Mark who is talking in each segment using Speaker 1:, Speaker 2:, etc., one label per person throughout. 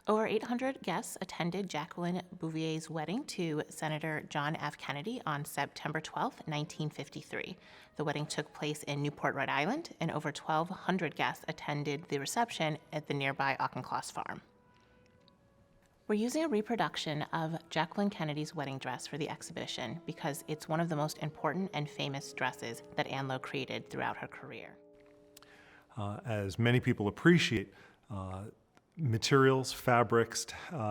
Speaker 1: Over 800 guests attended Jacqueline Bouvier's wedding to Senator John F. Kennedy on September 12, 1953. The wedding took place in Newport, Rhode Island, and over 1,200 guests attended the reception at the nearby Auchincloss farm. We're using a reproduction of Jacqueline Kennedy's wedding dress for the exhibition because it's one of the most important and famous dresses that Ann Lowe created throughout her career.
Speaker 2: As many people appreciate, materials, fabrics,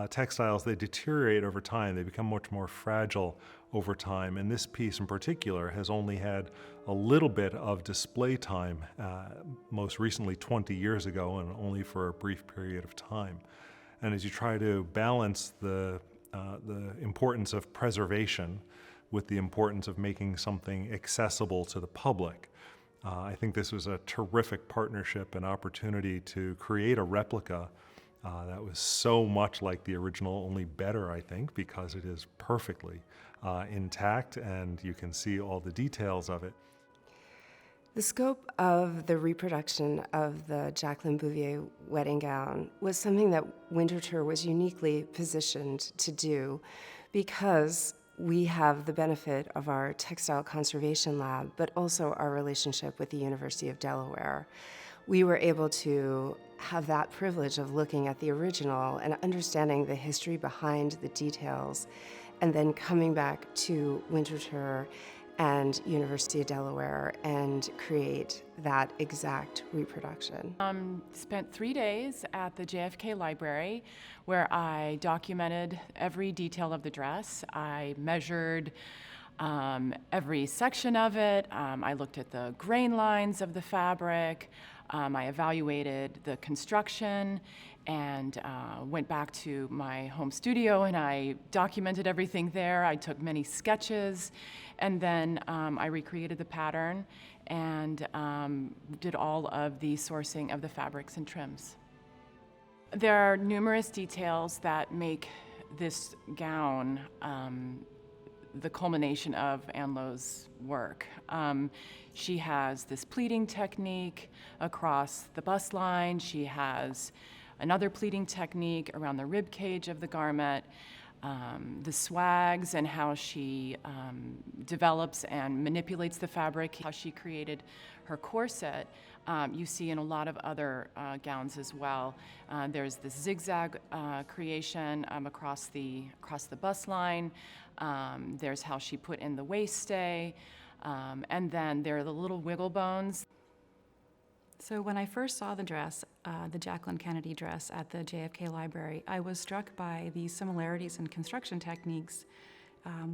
Speaker 2: textiles, they deteriorate over time. They become much more fragile over time. And this piece in particular has only had a little bit of display time, most recently 20 years ago, and only for a brief period of time. And as you try to balance the importance of preservation with the importance of making something accessible to the public, I think this was a terrific partnership and opportunity to create a replica that was so much like the original, only better, I think, because it is perfectly intact and you can see all the details of it.
Speaker 3: The scope of the reproduction of the Jacqueline Bouvier wedding gown was something that Winterthur was uniquely positioned to do because we have the benefit of our textile conservation lab, but also our relationship with the University of Delaware. We were able to have that privilege of looking at the original and understanding the history behind the details, and then coming back to Winterthur and University of Delaware and create that exact reproduction.
Speaker 4: Spent 3 days at the JFK Library where I documented every detail of the dress. I measured every section of it. I looked at the grain lines of the fabric. I evaluated the construction and went back to my home studio and I documented everything there. I took many sketches and then I recreated the pattern and did all of the sourcing of the fabrics and trims. There are numerous details that make this gown the culmination of Ann Lowe's work. She has this pleating technique across the bust line. She has another pleating technique around the rib cage of the garment, the swags and how she develops and manipulates the fabric, how she created her corset. You see in a lot of other gowns as well. There's this zigzag creation across the bust line. There's how she put in the waist stay, and then there are the little wiggle bones.
Speaker 5: So when I first saw the dress, the Jacqueline Kennedy dress at the JFK Library, I was struck by the similarities in construction techniques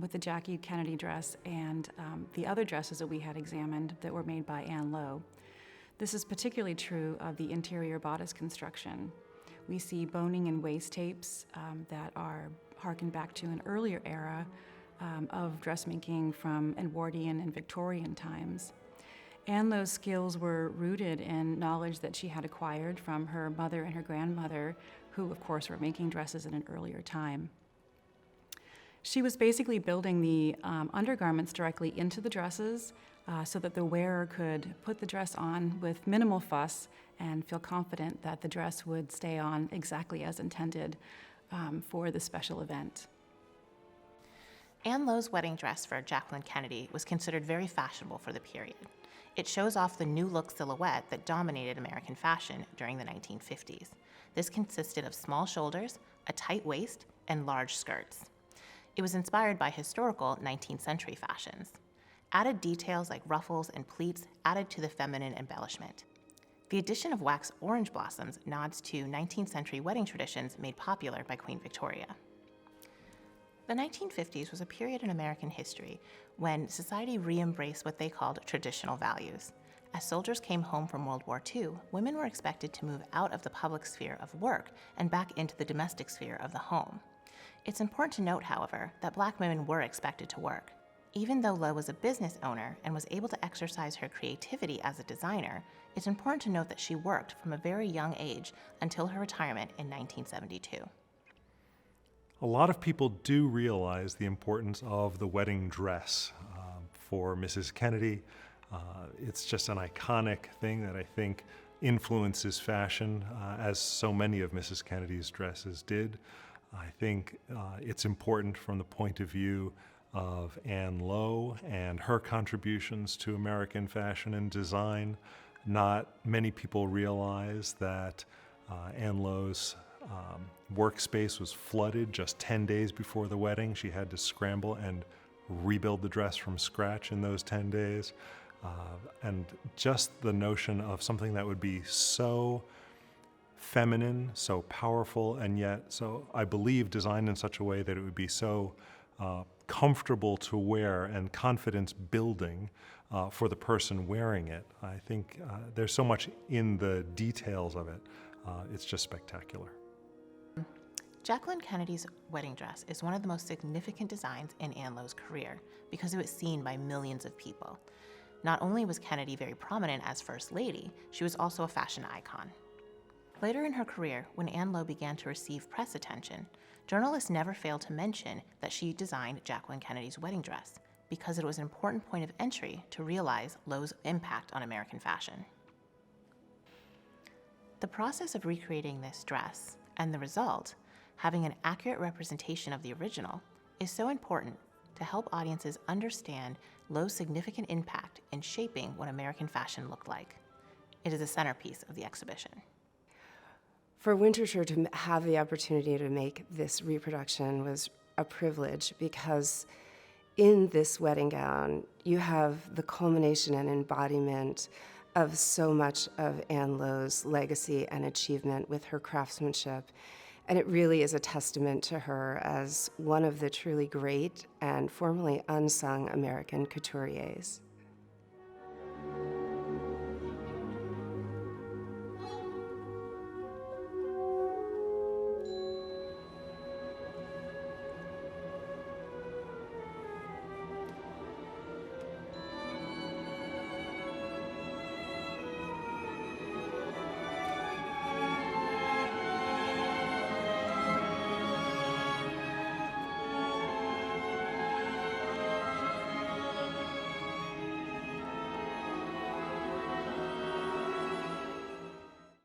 Speaker 5: with the Jackie Kennedy dress and the other dresses that we had examined that were made by Ann Lowe. This is particularly true of the interior bodice construction. We see boning and waist tapes that are harken back to an earlier era of dressmaking from Edwardian and Victorian times. Ann Lowe's skills were rooted in knowledge that she had acquired from her mother and her grandmother, who of course were making dresses in an earlier time. She was basically building the undergarments directly into the dresses so that the wearer could put the dress on with minimal fuss and feel confident that the dress would stay on exactly as intended for the special event.
Speaker 1: Ann Lowe's wedding dress for Jacqueline Kennedy was considered very fashionable for the period. It shows off the new look silhouette that dominated American fashion during the 1950s. This consisted of small shoulders, a tight waist, and large skirts. It was inspired by historical 19th century fashions. Added details like ruffles and pleats added to the feminine embellishment. The addition of wax orange blossoms nods to 19th century wedding traditions made popular by Queen Victoria. The 1950s was a period in American history when society re-embraced what they called traditional values. As soldiers came home from World War II, women were expected to move out of the public sphere of work and back into the domestic sphere of the home. It's important to note, however, that Black women were expected to work. Even though Lowe was a business owner and was able to exercise her creativity as a designer, it's important to note that she worked from a very young age until her retirement in 1972.
Speaker 2: A lot of people do realize the importance of the wedding dress for Mrs. Kennedy. It's just an iconic thing that I think influences fashion, as so many of Mrs. Kennedy's dresses did. I think it's important from the point of view of Ann Lowe and her contributions to American fashion and design. Not many people realize that Ann Lowe's workspace was flooded just 10 days before the wedding. She had to scramble and rebuild the dress from scratch in those 10 days. And just the notion of something that would be so feminine, so powerful, and yet so, I believe, designed in such a way that it would be so comfortable to wear and confidence building for the person wearing it. I think there's so much in the details of it. It's just spectacular.
Speaker 1: Jacqueline Kennedy's wedding dress is one of the most significant designs in Ann Lowe's career because it was seen by millions of people. Not only was Kennedy very prominent as First Lady, she was also a fashion icon. Later in her career, when Ann Lowe began to receive press attention, journalists never failed to mention that she designed Jacqueline Kennedy's wedding dress because it was an important point of entry to realize Lowe's impact on American fashion. The process of recreating this dress and the result, having an accurate representation of the original, is so important to help audiences understand Lowe's significant impact in shaping what American fashion looked like. It is a centerpiece of the exhibition.
Speaker 3: For Winterthur to have the opportunity to make this reproduction was a privilege because in this wedding gown, you have the culmination and embodiment of so much of Ann Lowe's legacy and achievement with her craftsmanship. And it really is a testament to her as one of the truly great and formerly unsung American couturiers.